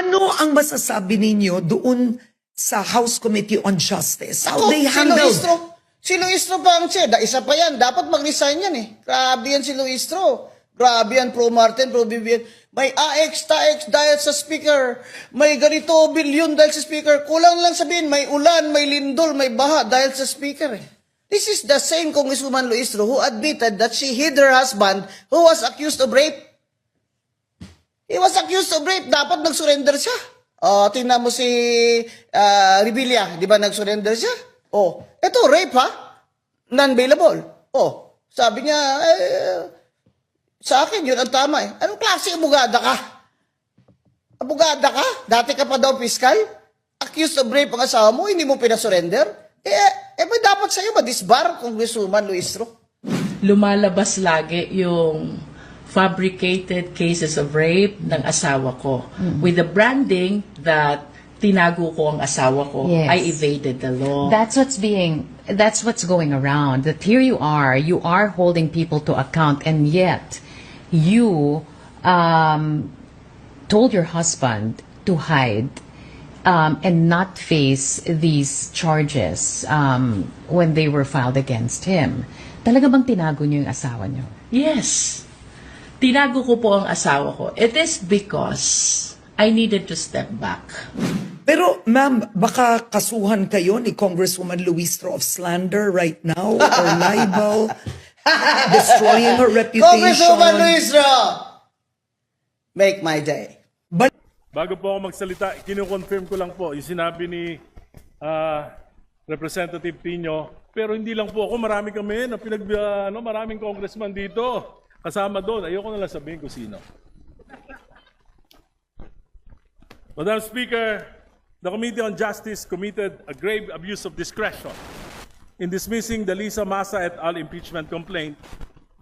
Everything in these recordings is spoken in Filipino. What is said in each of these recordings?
Ano ang masasabi ninyo doon sa House Committee on Justice? How they handled? Si Luistro pa ang chair. Isa pa yan. Dapat mag-resign yan eh. Grabe yan si Luistro. Grabe yan, pro-Martin, pro-BBM. May AX, TAX dahil sa speaker. May ganito, bilyon dahil sa speaker. Kulang lang sabihin, may ulan, may lindol, may baha dahil sa speaker eh. This is the same Congresswoman Luistro who admitted that she hid her husband who was accused of rape. He was accused of rape. Dapat nag-surrender siya. Tingnan mo si Revilla. Di ba nag-surrender siya? Ito, rape ha? Non-bailable. Sabi niya, sa akin yun ang tama eh. Anong klase abogada ka? Abogada ka? Dati ka pa daw fiscal? Accused of rape ang asawa mo, hindi mo pinasurrender? May dapat sa'yo ma-disbar, Congresswoman Luistro? Lumalabas lagi yung fabricated cases of rape ng asawa ko. With the branding that tinago ko ang asawa ko, Yes. I evaded the law. That's what's going around. That here you are holding people to account, and yet you told your husband to hide and not face these charges when they were filed against him. Talaga bang tinago niyo yung asawa niyo? Yes. Tinago ko po ang asawa ko. It is because I needed to step back. Pero ma'am, baka kasuhan kayo ni Congresswoman Luistro of slander right now or libel, destroying her reputation. Congresswoman Luistro! Make my day. Bago po ako magsalita, kino-confirm ko lang po yung sinabi ni Representative Pino. Pero hindi lang po ako, marami kami na maraming congressman dito. Kasama doon, ayoko na lang sabihin kung sino. Madam Speaker, the Committee on Justice committed a grave abuse of discretion in dismissing the Lisa Massa et al. Impeachment complaint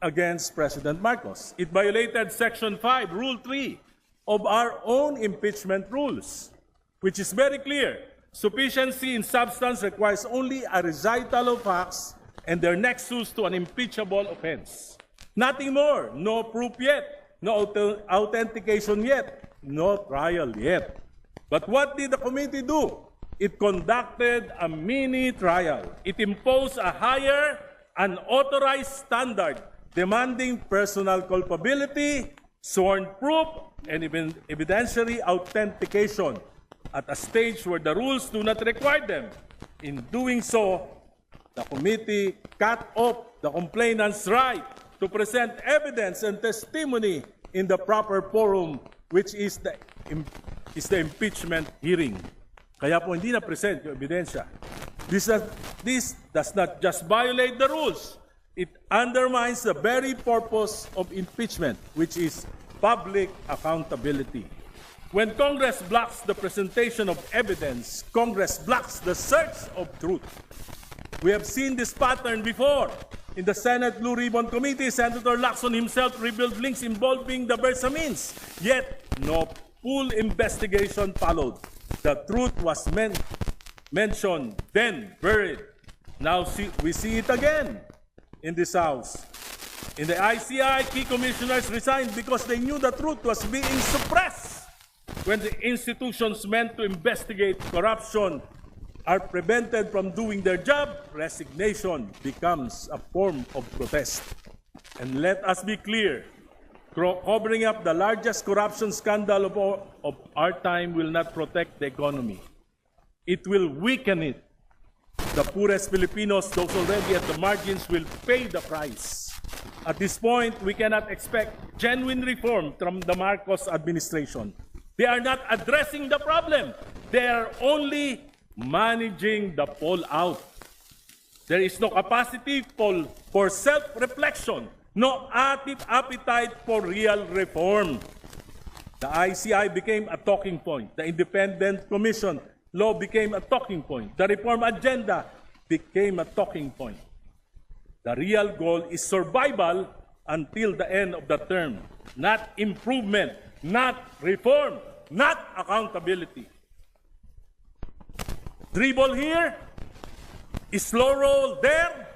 against President Marcos. It violated Section 5, Rule 3 of our own impeachment rules, which is very clear. Sufficiency in substance requires only a recital of facts and their nexus to an impeachable offense. Nothing more, no proof yet, no authentication yet, no trial yet. But what did the committee do? It conducted a mini trial. It imposed a higher unauthorized standard demanding personal culpability, sworn proof, and even evidentiary authentication at a stage where the rules do not require them. In doing so, the committee cut off the complainant's right to present evidence and testimony in the proper forum, which is the impeachment hearing. Kaya po hindi na present yung ebidensya. This does not just violate the rules, it undermines the very purpose of impeachment, which is public accountability. When Congress blocks the presentation of evidence, Congress blocks the search of truth. We have seen this pattern before. In the Senate Blue Ribbon Committee, Senator Lacson himself revealed links involving the Bersamins, yet no full investigation followed. The truth was mentioned, then buried. Now we see it again in this House. In the ICI, key commissioners resigned because they knew the truth was being suppressed. When the institutions meant to investigate corruption are prevented from doing their job, resignation becomes a form of protest. And let us be clear, covering up the largest corruption scandal of our time will not protect the economy. It will weaken it. The poorest Filipinos, those already at the margins, will pay the price. At this point, we cannot expect genuine reform from the Marcos administration. They are not addressing the problem. They are only managing the fallout. There is no capacity for self-reflection, no appetite for real reform. The ICI became a talking point. The Independent Commission law became a talking point. The reform agenda became a talking point. The real goal is survival until the end of the term, not improvement, not reform, not accountability. Dribble here, slow roll there,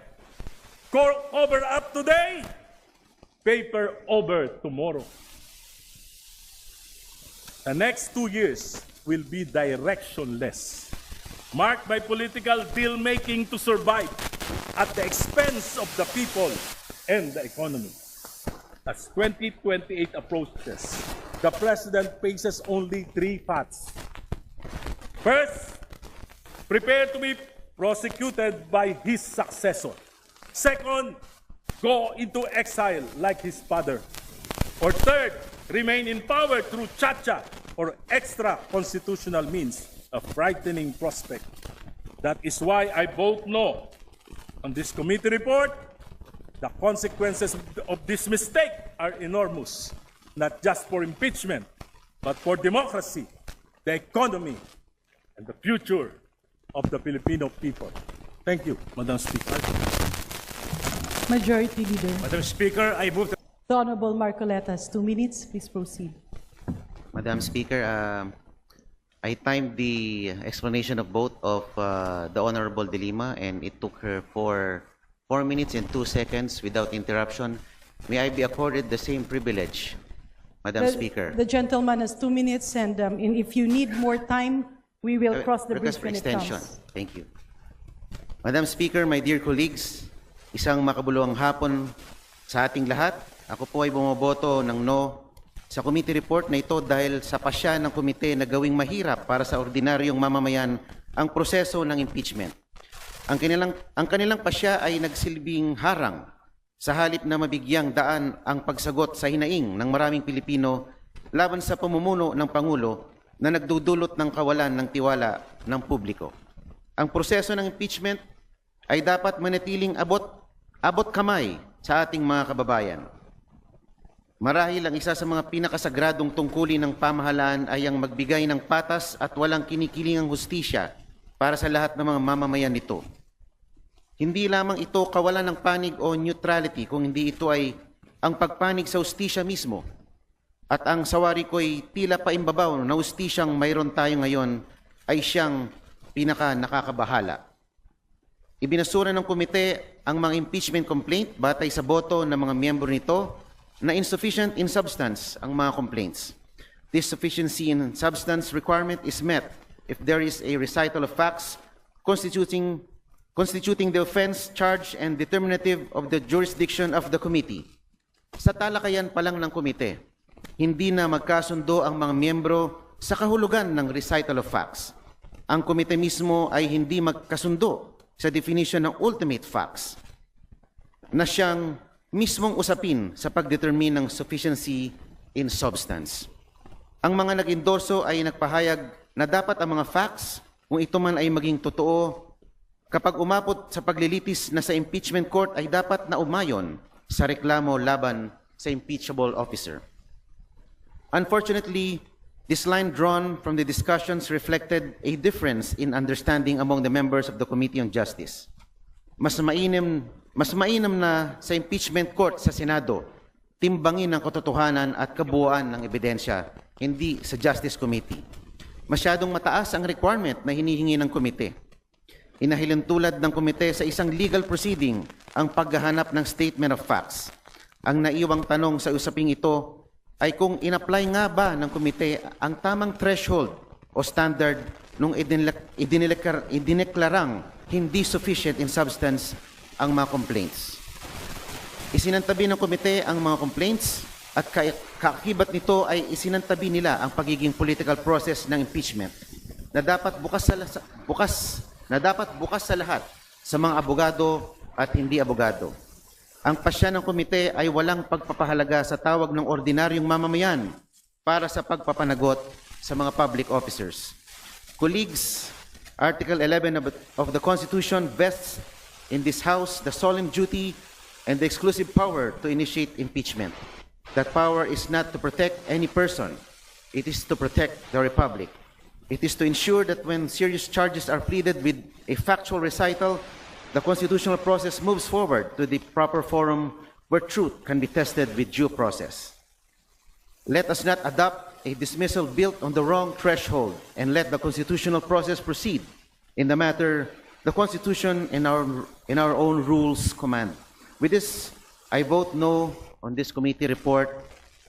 cover up today, paper over tomorrow. The next 2 years will be directionless, marked by political deal-making to survive at the expense of the people and the economy. As 2028 approaches, the President faces only 3 paths. First, prepare to be prosecuted by his successor. Second, go into exile like his father. Or third, remain in power through chacha or extra-constitutional means, a frightening prospect. That is why I vote no on this committee report. The consequences of this mistake are enormous, not just for impeachment, but for democracy, the economy, and the future of the Filipino people. Thank you, Madam Speaker. Majority Leader. Madam Speaker, I move The Honorable Marcoletas, 2 minutes. Please proceed. Madam Speaker, I timed the explanation of both of the Honorable De Lima, and it took her for 4 minutes and 2 seconds without interruption. May I be accorded the same privilege, Madam Speaker? The gentleman has 2 minutes, and if you need more time, we will cross the Request bridge for when it extension. comes. Thank you. Madam Speaker, my dear colleagues, isang makabuluhang hapon sa ating lahat. Ako po ay bumoboto ng no sa committee report na ito dahil sa pasya ng komite na gawing mahirap para sa ordinaryong mamamayan ang proseso ng impeachment. Ang kanilang pasya ay nagsilbing harang sa halip na mabigyang daan ang pagsagot sa hinaing ng maraming Pilipino laban sa pamumuno ng Pangulo na nagdudulot ng kawalan ng tiwala ng publiko. Ang proseso ng impeachment ay dapat manatiling abot kamay sa ating mga kababayan. Marahil ang isa sa mga pinakasagradong tungkulin ng pamahalaan ay ang magbigay ng patas at walang kinikilingang hustisya para sa lahat ng mga mamamayan nito. Hindi lamang ito kawalan ng panig o neutrality, kung hindi ito ay ang pagpanig sa hustisya mismo. At ang sawari ko'y tila paimbabaw na hustisyang mayroon tayo ngayon ay siyang pinaka nakakabahala. Ibinasura ng komite ang mga impeachment complaint batay sa boto ng mga miyembro nito na insufficient in substance ang mga complaints. This sufficiency in substance requirement is met if there is a recital of facts constituting the offense, charge, and determinative of the jurisdiction of the committee. Sa talakayan pa lang ng komite, hindi na magkasundo ang mga miyembro sa kahulugan ng recital of facts. Ang komite mismo ay hindi magkasundo sa definition ng ultimate facts na siyang mismong usapin sa pagdetermine ng sufficiency in substance. Ang mga nag-endorso ay nagpahayag na dapat ang mga facts, kung ito man ay maging totoo, kapag umabot sa paglilitis na sa impeachment court ay dapat na umayon sa reklamo laban sa impeachable officer. Unfortunately, this line drawn from the discussions reflected a difference in understanding among the members of the Committee on Justice. Mas mainam na sa impeachment court sa Senado, timbangin ang katotohanan at kabuuan ng ebidensya, hindi sa Justice Committee. Masyadong mataas ang requirement na hinihingi ng komite. Inahilin tulad ng komite sa isang legal proceeding ang paghahanap ng statement of facts. Ang naiwang tanong sa usaping ito ay kung in-apply nga ba ng komite ang tamang threshold o standard nung idineklarang hindi sufficient in substance ang mga complaints. Isinantabi ng komite ang mga complaints at kaakibat nito ay isinantabi nila ang pagiging political process ng impeachment na dapat bukas sa lahat sa mga abogado at hindi abogado. Ang pasya ng komite ay walang pagpapahalaga sa tawag ng ordinaryong mamamayan para sa pagpapanagot sa mga public officers. Colleagues, Article 11 of the Constitution vests in this House the solemn duty and the exclusive power to initiate impeachment. That power is not to protect any person. It is to protect the Republic. It is to ensure that when serious charges are pleaded with a factual recital, the constitutional process moves forward to the proper forum where truth can be tested with due process. Let us not adopt a dismissal built on the wrong threshold and let the constitutional process proceed in the matter the Constitution and our own rules command. With this, I vote no on this committee report.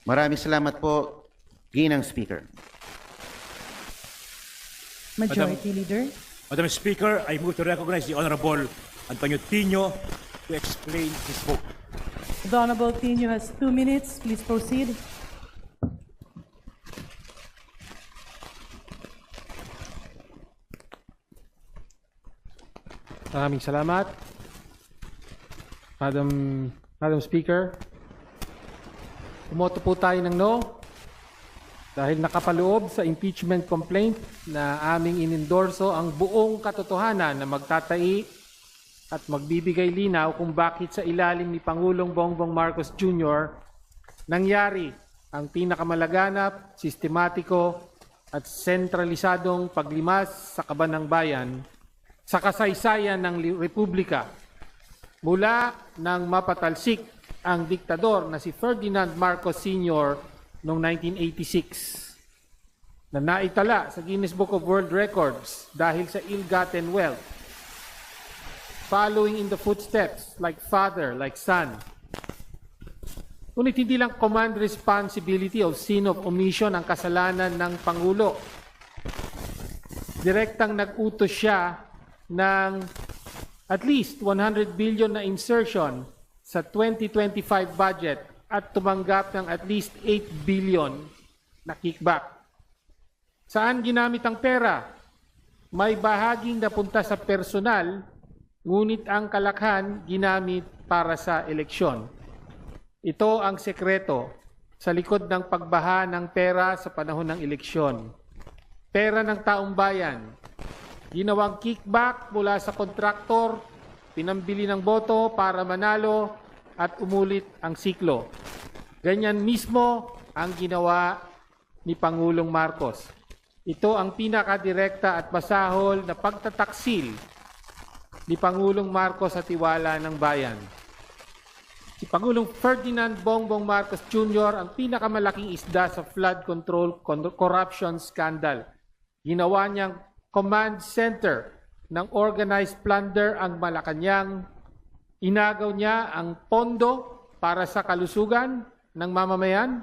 Maraming salamat po, Ginang Speaker. Majority Leader. Madam Speaker, I move to recognize the Honorable Antonio Tino to explain his vote. The Honorable Tino has 2 minutes. Please proceed. Maraming salamat. Madam Speaker, bumoto po tayo ng no dahil nakapaloob sa impeachment complaint na aming inendorso ang buong katotohanan na magtatai at magbibigay linaw kung bakit sa ilalim ni Pangulong Bongbong Marcos Jr. nangyari ang pinakamalaganap, sistematiko at sentralisadong paglimas sa kaban ng bayan sa kasaysayan ng Republika mula nang mapatalsik ang diktador na si Ferdinand Marcos Sr. noong 1986 na naitala sa Guinness Book of World Records dahil sa ill-gotten wealth, following in the footsteps like father, like son. Ngunit hindi lang command responsibility o sin of omission ang kasalanan ng Pangulo. Direktang nag-utos siya ng at least 100 billion na insertion sa 2025 budget at tumanggap ng at least 8 billion na kickback. Saan ginamit ang pera? May bahaging napunta sa personal, ngunit ang kalakhan ginamit para sa eleksyon. Ito ang sekreto sa likod ng pagbaha ng pera sa panahon ng eleksyon. Pera ng taong bayan, ginawang kickback mula sa kontraktor, pinambili ng boto para manalo at umulit ang siklo. Ganyan mismo ang ginawa ni Pangulong Marcos. Ito ang pinakadirekta at masahol na pagtataksil ni Pangulong Marcos sa tiwala ng bayan. Si Pangulong Ferdinand Bongbong Marcos Jr. ang pinakamalaking isda sa flood control corruption scandal. Ginawa niyang command center ng organized plunder ang Malacanang. Inagaw niya ang pondo para sa kalusugan ng mamamayan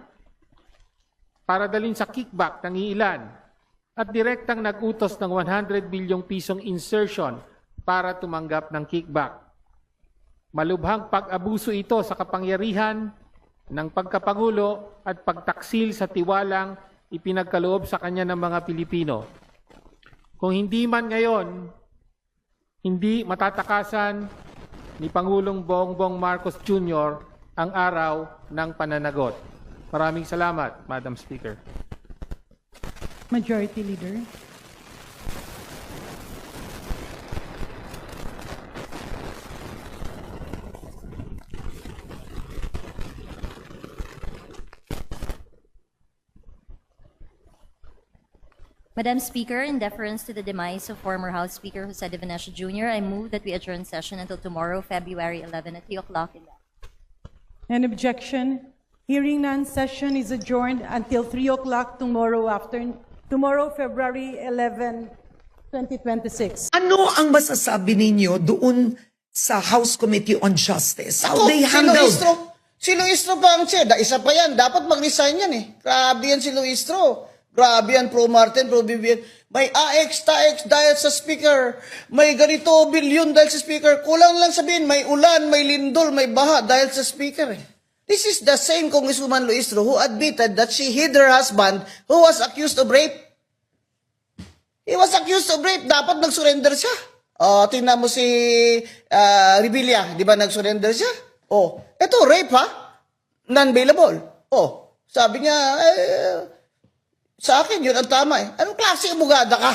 para dalhin sa kickback ng iilan at direktang nag-utos ng 100 bilyong pisong insertion para tumanggap ng kickback. Malubhang pag-abuso ito sa kapangyarihan ng pagkapangulo at pagtaksil sa tiwalang ipinagkaloob sa kanya ng mga Pilipino. Kung hindi man ngayon, hindi matatakasan ni Pangulong Bongbong Marcos Jr. ang araw ng pananagot. Maraming salamat, Madam Speaker. Majority Leader. Madam Speaker, in deference to the demise of former House Speaker Jose De Venecia Jr., I move that we adjourn session until tomorrow, February 11 at 3 o'clock in the afternoon. An objection? Hearing none, session is adjourned until 3 o'clock tomorrow, February 11, 2026. Ano ang masasabi ninyo doon sa House Committee on Justice? How they handled? Si Luistro pa ang chair. Isa pa yan. Dapat mag-resign yan eh. Grabe yan si Luistro. Grabe yan, pro-Martin, pro-Vivian. May AX, TAX dahil sa speaker. May ganito, bilyon dahil sa speaker. Kulang lang sabihin, may ulan, may lindol, may baha dahil sa speaker. This is the same Congresswoman Luistro who admitted that she hid her husband who was accused of rape. He was accused of rape. Dapat nag-surrender siya. Tingnan mo si Revilla, di ba nag-surrender siya? Eto, rape ha? Non-bailable. Sabi niya, sa akin, yun ang tama eh. Anong klase abogada ka?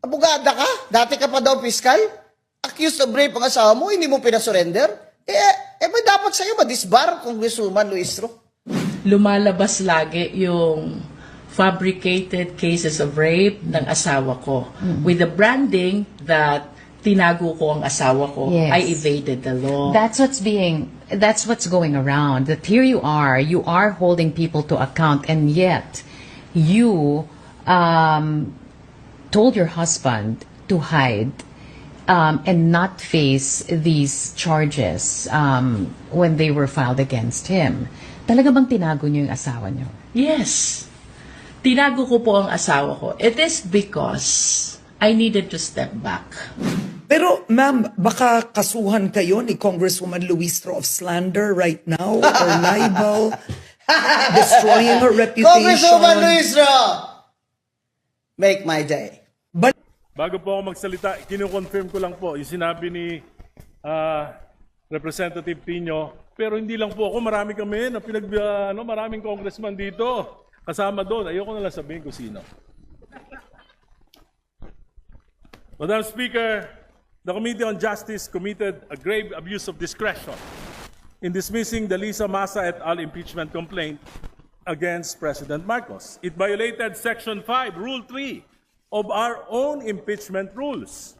Abogada ka? Dati ka pa daw piskal? Accused of rape ang asawa mo, hindi mo pinasurrender? May dapat sa'yo ma-disbar, Congresswoman Luistro. Lumalabas lagi yung fabricated cases of rape ng asawa ko. With the branding that tinago ko ang asawa ko, Yes. I evaded the law. That's what's going around. That here you are holding people to account, and yet you told your husband to hide and not face these charges when they were filed against him. Talaga bang tinago niyo yung asawa niyo? Yes. tinago ko po ang asawa ko. It is because I needed to step back. Pero ma'am, baka kasuhan kayo ni Congresswoman Luistro of slander right now or libel, destroying her reputation. Congresswoman Luistro! Make my day. But Bago po ako magsalita, kino-confirm ko lang po yung sinabi ni Representative Tino. Pero hindi lang po ako, marami kami na maraming congressman dito. Kasama doon, ayoko na lang sabihin kung sino. Madam Speaker, the Committee on Justice committed a grave abuse of discretion in dismissing the Lisa Masa et al. Impeachment complaint against President Marcos. It violated Section 5, Rule 3 of our own impeachment rules,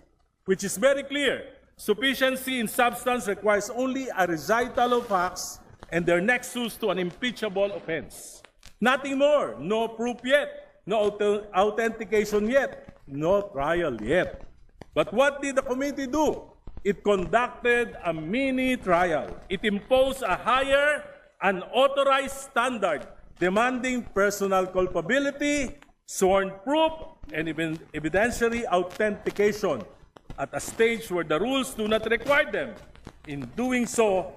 which is very clear. Sufficiency in substance requires only a recital of facts and their nexus to an impeachable offense. Nothing more, no proof yet, no authentication yet, no trial yet. But what did the committee do? It conducted a mini trial. It imposed a higher, unauthorized standard demanding personal culpability, sworn proof, and even evidentiary authentication at a stage where the rules do not require them. In doing so,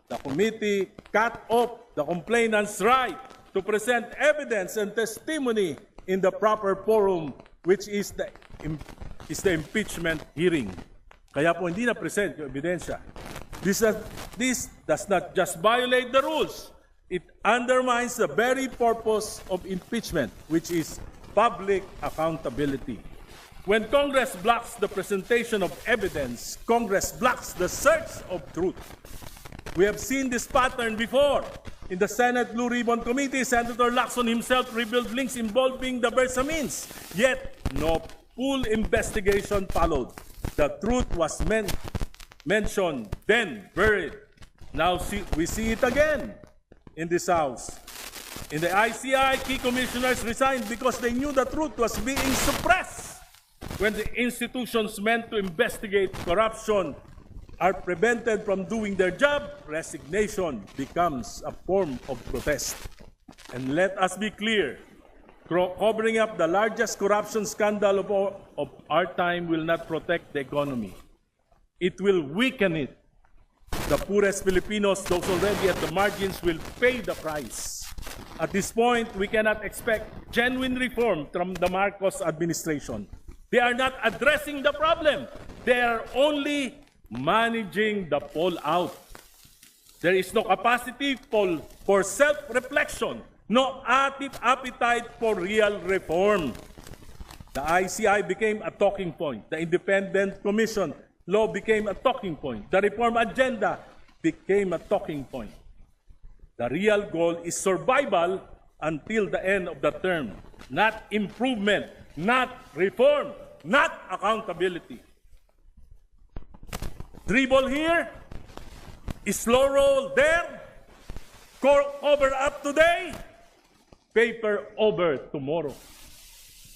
the committee cut off the complainant's right to present evidence and testimony in the proper forum, which is the impeachment hearing. Kaya po hindi na-present yung ebidensya. This does not just violate the rules, it undermines the very purpose of impeachment, which is public accountability. When Congress blocks the presentation of evidence, Congress blocks the search of truth. We have seen this pattern before. In the Senate Blue Ribbon Committee, Senator Lacson himself revealed links involving the Bersamins, yet no full investigation followed. The truth was mentioned, then buried. Now we see it again in this House. In the ICI, key commissioners resigned because they knew the truth was being suppressed. When the institutions meant to investigate corruption are prevented from doing their job, resignation becomes a form of protest. And let us be clear, covering up the largest corruption scandal of our time will not protect the economy. It will weaken it. The poorest Filipinos, those already at the margins, will pay the price. At this point, we cannot expect genuine reform from the Marcos administration. They are not addressing the problem. They are only managing the fallout. There is no capacity for self-reflection, no appetite for real reform. The ICI became a talking point. The Independent Commission law became a talking point. The reform agenda became a talking point. The real goal is survival until the end of the term, not improvement, not reform, not accountability. Dribble here, slow roll there, cover up today, paper over tomorrow.